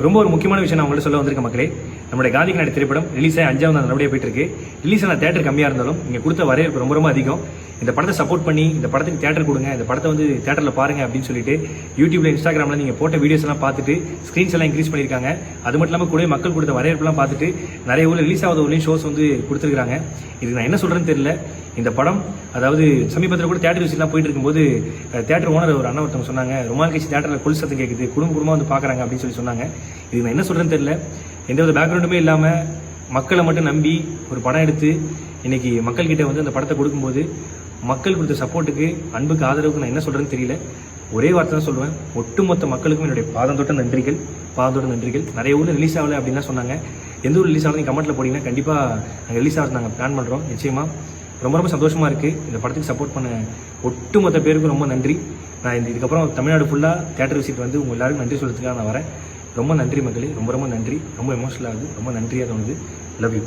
ரொம்ப ஒரு முக்கியமான விஷயம் நான் உங்கள்ட்ட சொல்ல வந்திருக்க மக்களே. நம்மளுடைய காந்தி கண்ணாடி திரைப்படம் ரிலீஸ் ஆகி 5வது நாள் நல்லபடியாக போயிட்டு இருக்கு. ரிலீஸ் ஆன தேட்டர் கம்மியாக இருந்தாலும் இங்கே கொடுத்த வரவேற்பு ரொம்ப ரொம்ப அதிகம். இந்த படத்தை சப்போர்ட் பண்ணி இந்த படத்துக்கு தேட்டர் கொடுங்க, இந்த படத்தை வந்து தேட்டரில் பாருங்க அப்படின்னு சொல்லிட்டு யூடியூப்ல இன்ஸ்டாகிராமில் நீங்கள் போட்ட வீடியோஸ் எல்லாம் பார்த்துட்டு ஸ்க்ரீன்ஸ் எல்லாம் இன்க்ரீஸ் பண்ணியிருக்காங்க. அது மட்டும் இல்லாமல் கூட மக்கள் கொடுத்த வரவேற்பெல்லாம் பார்த்துட்டு நிறைய ஊரில் ரிலீஸ் ஆகாத ஊர்லேயும் ஷோஸ் வந்து கொடுத்துருக்காங்க. இது நான் என்ன சொல்கிறேன்னு தெரியல. இந்த படம் அதாவது சமீபத்தில் கூட தேட்டர் விசிட்லாம் போயிட்டு இருக்கும்போது தேட்டர் ஓனர் ஒரு அண்ணா ஒருத்தவங்க சொன்னாங்க, ரொம்ப நாள் கழிச்சு தேட்டரில் கொல் சத்தம் கேட்குது, குடும்பமாக வந்து பார்க்குறாங்க அப்படின்னு சொல்லி சொன்னாங்க. இது நான் என்ன சொல்கிறேன்னு தெரியல. எந்த ஒரு பேக்ரவுண்டுமே இல்லாமல் மக்களை மட்டும் நம்பி ஒரு படம் எடுத்து இன்னைக்கு மக்கள்கிட்ட வந்து அந்த படத்தை கொடுக்கும்போது மக்கள் கொடுத்த சப்போர்ட்டுக்கு, அன்புக்கு, ஆதரவுக்கு நான் என்ன சொல்கிறேன்னு தெரியல. ஒரே வார்த்தை தான் சொல்லுவேன், ஒட்டுமொத்த மக்களுக்கும் என்னுடைய பாதம் தொட்ட நன்றிகள். நிறைய ஊரில் ரிலீஸ் ஆகலை அப்படின்லாம் சொன்னாங்க. எந்த ஊர் ரிலீஸ் ஆகலை நீங்கள் கமெண்ட்டில் போட்டிங்கன்னா கண்டிப்பாக நாங்கள் ரிலீஸ் ஆகிறது நாங்கள் பிளான் பண்ணுறோம். நிச்சயமாக ரொம்ப ரொம்ப சந்தோஷமாக இருக்குது. இந்த படத்துக்கு சப்போர்ட் பண்ண ஒட்டுமொத்த பேருக்கும் ரொம்ப நன்றி. நான் இதுக்கப்புறம் தமிழ்நாடு ஃபுல்லாக தேட்டர் விசிட் வந்து உங்கள் எல்லாருக்கும் நன்றி சொல்கிறதுக்காக நான் வரேன். ரொம்ப நன்றி மக்களே, ரொம்ப ரொம்ப நன்றி. ரொம்ப எமோஷனலாக இருக்குது, ரொம்ப நன்றியாக தோணுது. Love you.